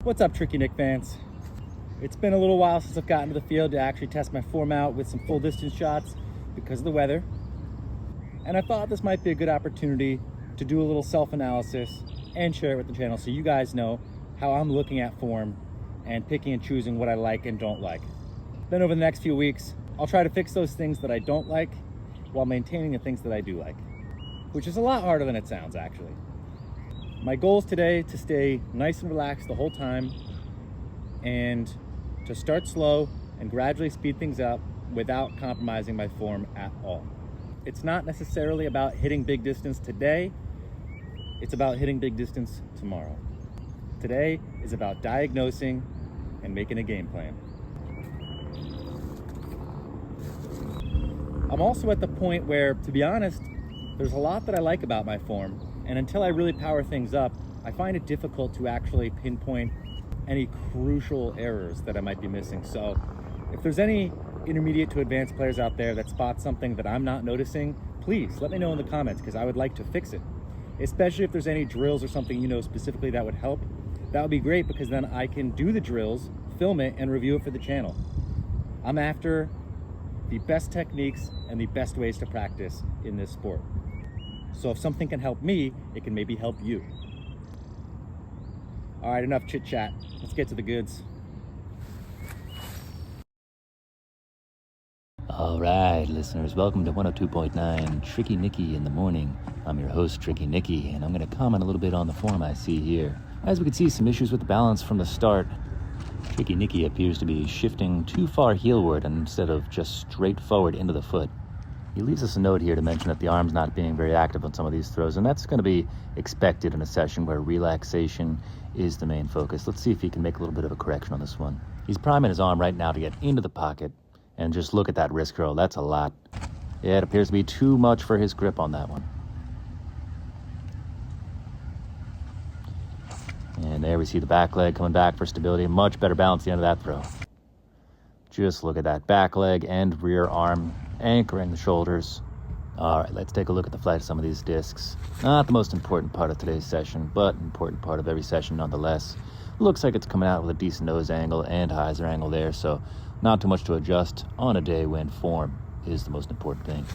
What's up, Tricky Nick fans? It's been a little while since I've gotten to the field to actually test my form out with some full distance shots because of the weather. And I thought this might be a good opportunity to do a little self-analysis and share it with the channel so you guys know how I'm looking at form and picking and choosing what I like and don't like. Then over the next few weeks, I'll try to fix those things that I don't like while maintaining the things that I do like, which is a lot harder than it sounds actually. My goal is today to stay nice and relaxed the whole time and to start slow and gradually speed things up without compromising my form at all. It's not necessarily about hitting big distance today, it's about hitting big distance tomorrow. Today is about diagnosing and making a game plan. I'm also at the point where, to be honest, there's a lot that I like about my form, and until I really power things up, I find it difficult to actually pinpoint any crucial errors that I might be missing. So if there's any intermediate to advanced players out there that spot something that I'm not noticing, please let me know in the comments because I would like to fix it. Especially if there's any drills or something you know specifically that would help. That would be great because then I can do the drills, film it, and review it for the channel. I'm after the best techniques and the best ways to practice in this sport. So if something can help me, it can maybe help you. All right, enough chit chat. Let's get to the goods. All right, listeners, welcome to 102.9 Tricky Nicky in the morning. I'm your host, Tricky Nicky, and I'm going to comment a little bit on the form I see here. As we can see, some issues with the balance from the start. Tricky Nicky appears to be shifting too far heelward instead of just straight forward into the foot. He leaves us a note here to mention that the arm's not being very active on some of these throws, and that's going to be expected in a session where relaxation is the main focus. Let's see if he can make a little bit of a correction on this one. He's priming his arm right now to get into the pocket, and just look at that wrist curl. That's a lot. Yeah, it appears to be too much for his grip on that one. And there we see the back leg coming back for stability. Much better balance at the end of that throw. Just look at that back leg and rear arm anchoring the shoulders. All right, let's take a look at the flight of some of these discs. Not the most important part of today's session, but an important part of every session nonetheless. Looks like it's coming out with a decent nose angle and hyzer angle there, so not too much to adjust on a day when form is the most important thing.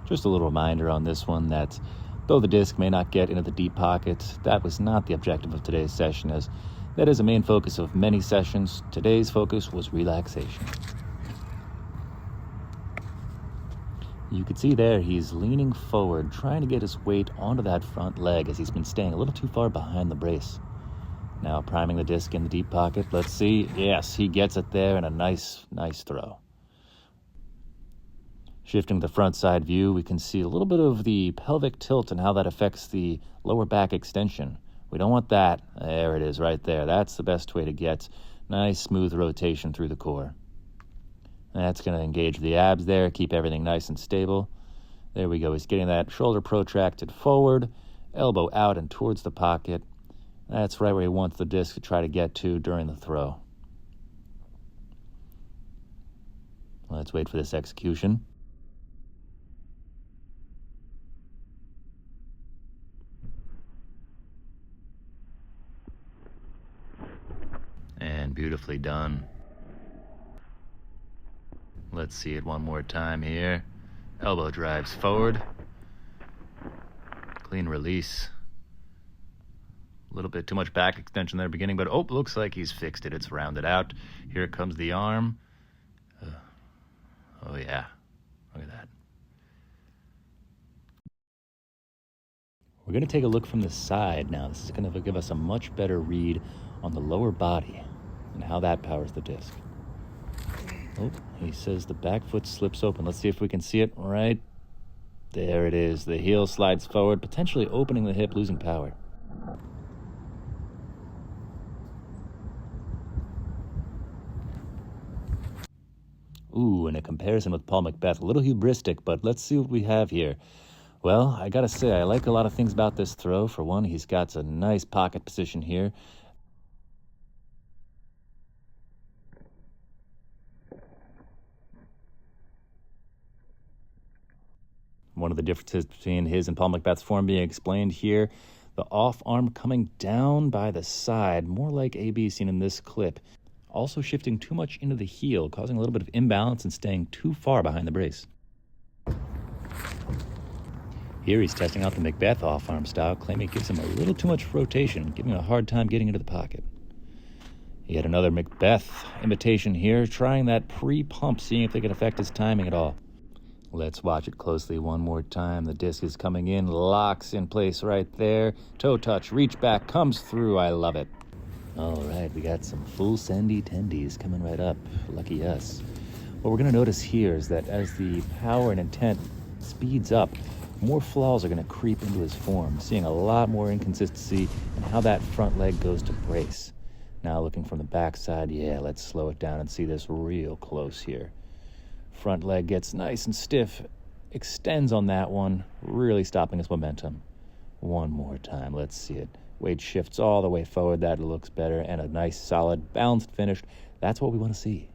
Just a little reminder on this one that though the disc may not get into the deep pocket, that was not the objective of today's session, as that is a main focus of many sessions. Today's focus was relaxation. You can see there he's leaning forward, trying to get his weight onto that front leg as he's been staying a little too far behind the brace. Now priming the disc in the deep pocket. Let's see. Yes, he gets it there in a nice throw. Shifting to the front side view, we can see a little bit of the pelvic tilt and how that affects the lower back extension. We don't want that. There it is right there. That's the best way to get nice smooth rotation through the core. That's going to engage the abs there, keep everything nice and stable. There we go. He's getting that shoulder protracted forward, elbow out and towards the pocket. That's right where he wants the disc to try to get to during the throw. Let's wait for this execution. And beautifully done. Let's see it one more time here. Elbow drives forward. Clean release. A little bit too much back extension there at the beginning, but looks like he's fixed it. It's rounded out. Here comes the arm. Oh yeah, look at that. We're going to take a look from the side now. This is going to give us a much better read on the lower body and how that powers the disc. Oh, he says the back foot slips open. Let's see if we can see it right. There it is. The heel slides forward, potentially opening the hip, losing power. Ooh, in a comparison with Paul Macbeth, a little hubristic, but let's see what we have here. Well, I gotta say, I like a lot of things about this throw. For one, he's got a nice pocket position here. One of the differences between his and Paul Macbeth's form being explained here, The off arm coming down by the side, more like AB seen in this clip. Also shifting too much into the heel, causing a little bit of imbalance and staying too far behind the brace. Here he's testing out the Macbeth off-arm style, claiming it gives him a little too much rotation, giving him a hard time getting into the pocket. Yet another Macbeth imitation here, trying that pre-pump, seeing if they can affect his timing at all. Let's watch it closely one more time. The disc is coming in, locks in place right there. Toe touch, reach back, comes through. I love it. All right, we got some full sendy tendies coming right up. Lucky us. What we're going to notice here is that as the power and intent speeds up, more flaws are going to creep into his form, seeing a lot more inconsistency in how that front leg goes to brace. Now looking from the backside, yeah, let's slow it down and see this real close here. Front leg gets nice and stiff, extends on that one, really stopping his momentum. One more time, let's see it. Weight shifts all the way forward, that looks better, and a nice, solid, balanced finish. That's what we want to see.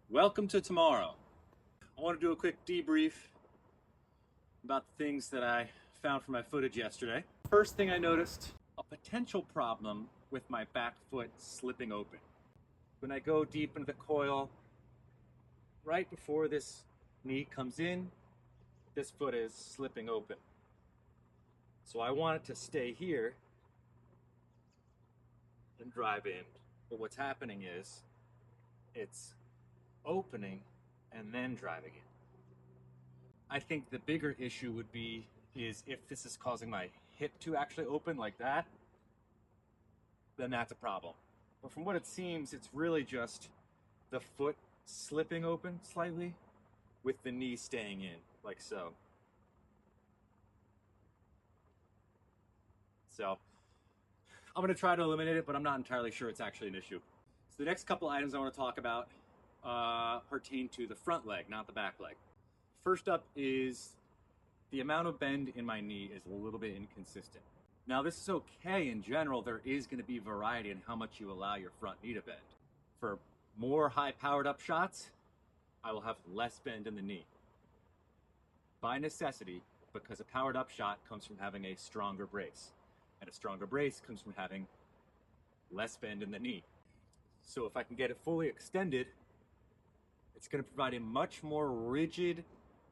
Welcome to tomorrow. I want to do a quick debrief about the things that I found from my footage yesterday. First thing I noticed, a potential problem with my back foot slipping open. When I go deep into the coil, right before this knee comes in, this foot is slipping open. So I want it to stay here and drive in. But what's happening is it's opening and then driving in. I think the bigger issue would be is if this is causing my hip to actually open like that, then that's a problem. But from what it seems, it's really just the foot slipping open slightly with the knee staying in, like so. So I'm gonna try to eliminate it, but I'm not entirely sure it's actually an issue. So the next couple items I want to talk about pertain to the front leg, not the back leg. First up is the amount of bend in my knee is a little bit inconsistent. Now this is okay in general. There is going to be variety in how much you allow your front knee to bend. For more high powered up shots, I will have less bend in the knee. By necessity, because a powered up shot comes from having a stronger brace. And a stronger brace comes from having less bend in the knee. So if I can get it fully extended, it's going to provide a much more rigid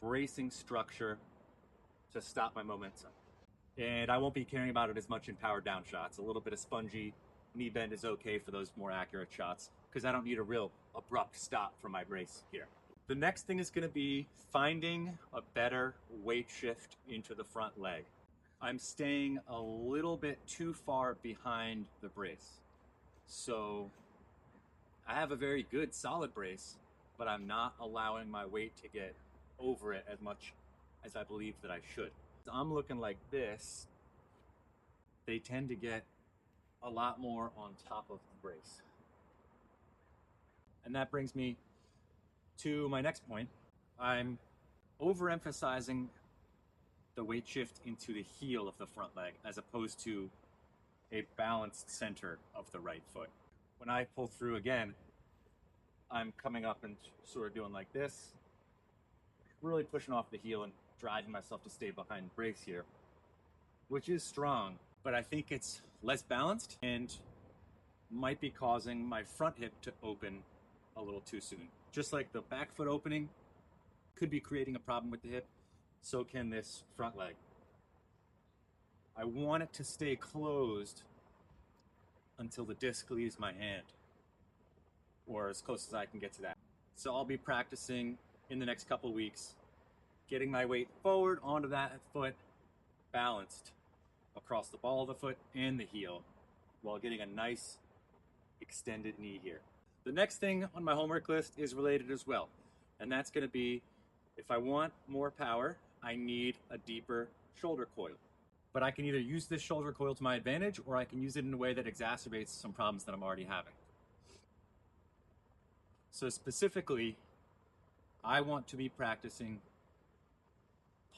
bracing structure to stop my momentum. And I won't be caring about it as much in powered down shots. A little bit of spongy knee bend is okay for those more accurate shots because I don't need a real abrupt stop from my brace here. The next thing is going to be finding a better weight shift into the front leg. I'm staying a little bit too far behind the brace. So I have a very good solid brace, but I'm not allowing my weight to get over it as much as I believe that I should. I'm looking like this. They tend to get a lot more on top of the brace. And that brings me to my next point. I'm overemphasizing the weight shift into the heel of the front leg as opposed to a balanced center of the right foot. When I pull through again, I'm coming up and sort of doing like this, really pushing off the heel and driving myself to stay behind the brace here, which is strong, but I think it's less balanced and might be causing my front hip to open a little too soon. Just like the back foot opening could be creating a problem with the hip, so can this front leg. I want it to stay closed until the disc leaves my hand, or as close as I can get to that. So I'll be practicing in the next couple weeks, getting my weight forward onto that foot, balanced across the ball of the foot and the heel, while getting a nice extended knee here. The next thing on my homework list is related as well, and that's going to be, if I want more power, I need a deeper shoulder coil. But I can either use this shoulder coil to my advantage, or I can use it in a way that exacerbates some problems that I'm already having. So specifically, I want to be practicing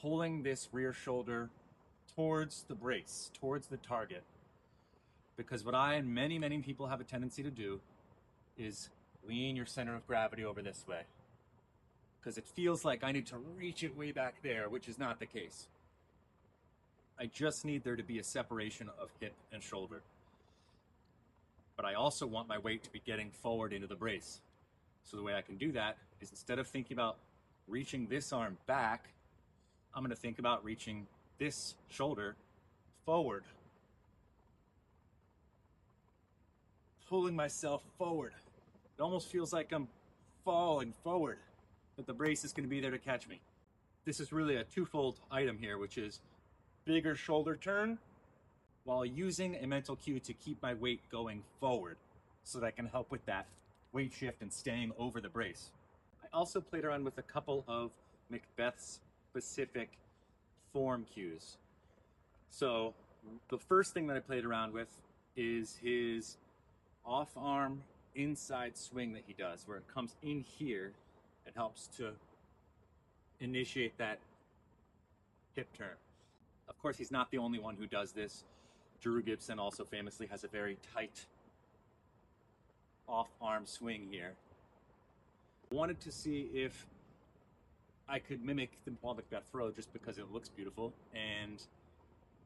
pulling this rear shoulder towards the brace, towards the target. Because what I and many people have a tendency to do is lean your center of gravity over this way. because it feels like I need to reach it way back there, which is not the case. I just need there to be a separation of hip and shoulder. But I also want my weight to be getting forward into the brace. So the way I can do that is, instead of thinking about reaching this arm back, I'm going to think about reaching this shoulder forward. Pulling myself forward. It almost feels like I'm falling forward, but the brace is going to be there to catch me. This is really a twofold item here, which is bigger shoulder turn while using a mental cue to keep my weight going forward so that I can help with that weight shift and staying over the brace. I also played around with a couple of Macbeth's specific form cues. So the first thing that I played around with is his off arm inside swing that he does, where it comes in here and helps to initiate that hip turn. Of course, he's not the only one who does this. Drew Gibson also famously has a very tight off-arm swing here. I wanted to see if I could mimic the Paul Macbeth throw just because it looks beautiful, and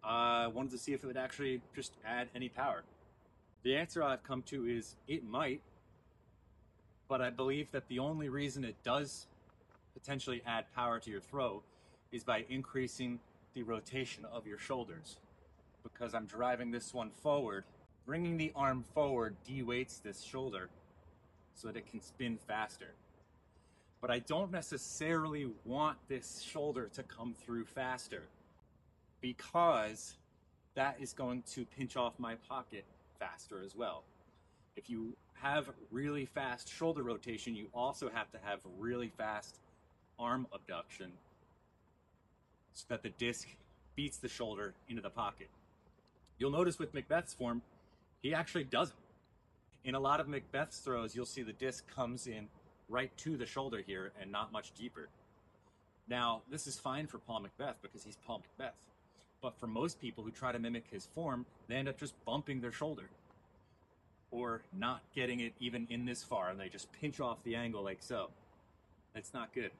I wanted to see if it would actually just add any power. The answer I've come to is it might, but I believe that the only reason it does potentially add power to your throw is by increasing the rotation of your shoulders. Because I'm driving this one forward, bringing the arm forward de-weights this shoulder so that it can spin faster. But I don't necessarily want this shoulder to come through faster, because that is going to pinch off my pocket faster as well. If you have really fast shoulder rotation, you also have to have really fast arm abduction so that the disc beats the shoulder into the pocket. You'll notice with Macbeth's form, he actually doesn't. In a lot of Macbeth's throws, you'll see the disc comes in right to the shoulder here and not much deeper. Now, this is fine for Paul Macbeth because he's Paul Macbeth. But for most people who try to mimic his form, they end up just bumping their shoulder or not getting it even in this far, and they just pinch off the angle like so. That's not good.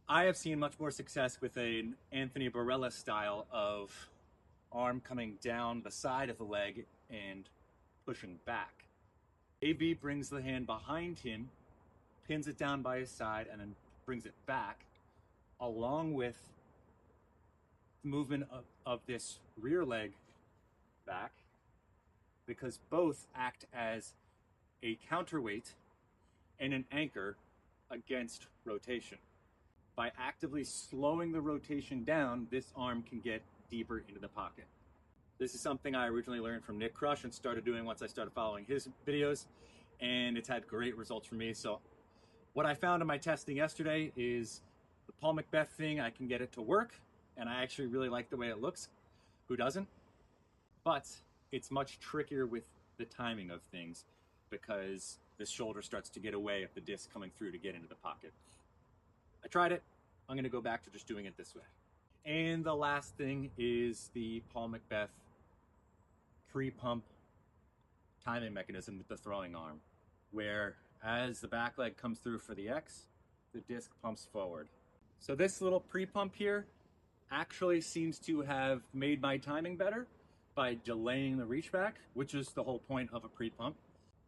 I have seen much more success with an Anthony Barella style of arm coming down the side of the leg and pushing back. AB brings the hand behind him, pins it down by his side, and then brings it back, along with the movement of this rear leg back, because both act as a counterweight and an anchor against rotation. By actively slowing the rotation down, this arm can get deeper into the pocket. This is something I originally learned from Nick Crush and started doing once I started following his videos, and it's had great results for me. So what I found in my testing yesterday is the Paul Macbeth thing, I can get it to work, and I actually really like the way it looks. Who doesn't? But it's much trickier with the timing of things because the shoulder starts to get away of the disc coming through to get into the pocket. I tried it. I'm going to go back to just doing it this way. And the last thing is the Paul Macbeth pre-pump timing mechanism with the throwing arm, where as the back leg comes through for the X, the disc pumps forward. So this little pre-pump here actually seems to have made my timing better by delaying the reach back, which is the whole point of a pre-pump.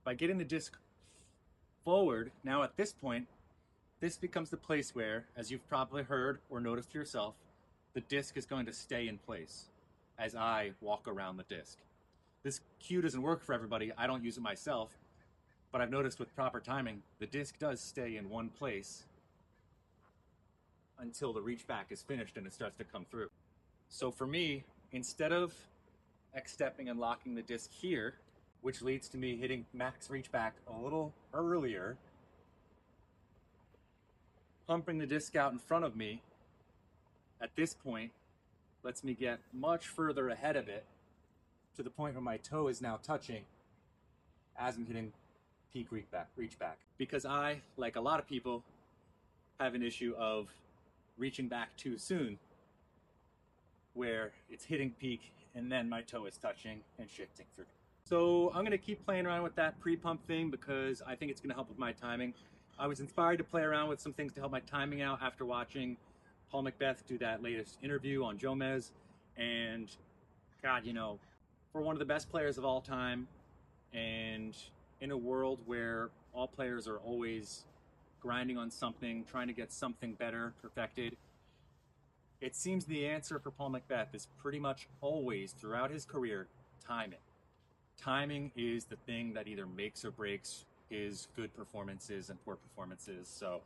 By getting the disc forward, now at this point, this becomes the place where, as you've probably heard or noticed yourself, the disc is going to stay in place as I walk around the disc. This cue doesn't work for everybody. I don't use it myself, but I've noticed with proper timing, the disc does stay in one place until the reach back is finished and it starts to come through. So for me, instead of X-stepping and locking the disc here, which leads to me hitting max reach back a little earlier, pumping the disc out in front of me at this point lets me get much further ahead of it to the point where my toe is now touching as I'm hitting peak reach back. Because I, like a lot of people, have an issue of reaching back too soon, where it's hitting peak and then my toe is touching and shifting through. So I'm going to keep playing around with that pre-pump thing because I think it's going to help with my timing. I was inspired to play around with some things to help my timing out after watching Paul Macbeth do that latest interview on Jomez. And God, you know, for one of the best players of all time, and in a world where all players are always grinding on something, trying to get something better, perfected, it seems the answer for Paul Macbeth is pretty much always, throughout his career, timing. Timing is the thing that either makes or breaks his good performances and poor performances. So,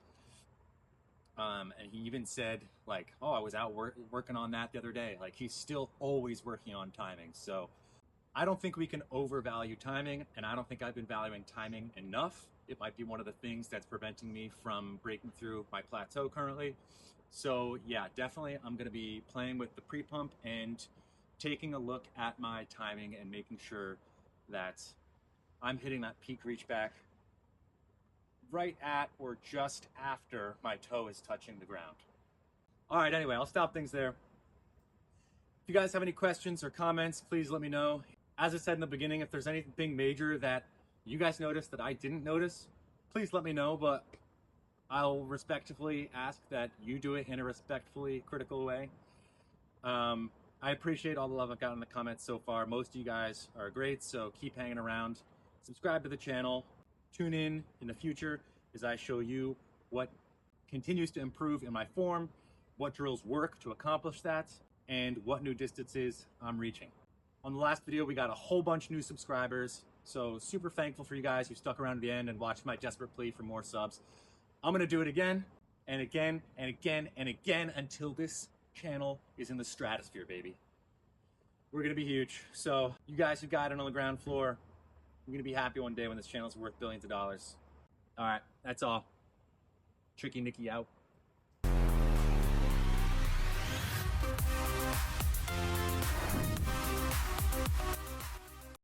and he even said, like, oh, I was out working on that the other day. Like, he's still always working on timing. So I don't think we can overvalue timing, and I don't think I've been valuing timing enough. It might be one of the things that's preventing me from breaking through my plateau currently. So yeah, definitely I'm going to be playing with the pre-pump and taking a look at my timing and making sure that I'm hitting that peak reach back right at or just after my toe is touching the ground. All right, anyway, I'll stop things there. If you guys have any questions or comments, please let me know. As I said in the beginning, if there's anything major that you guys noticed that I didn't notice, please let me know, but I'll respectfully ask that you do it in a respectfully critical way. I appreciate all the love I've gotten in the comments so far. Most of you guys are great, so keep hanging around. Subscribe to the channel. Tune in the future as I show you what continues to improve in my form, what drills work to accomplish that, and what new distances I'm reaching. On the last video, we got a whole bunch of new subscribers, so super thankful for you guys who stuck around to the end and watched my desperate plea for more subs. I'm gonna do it again and again and again and again until this channel is in the stratosphere, baby. We're gonna be huge. So you guys who got it on the ground floor, I'm gonna be happy one day when this channel's worth billions of dollars. All right, that's all. Tricky Nicky out.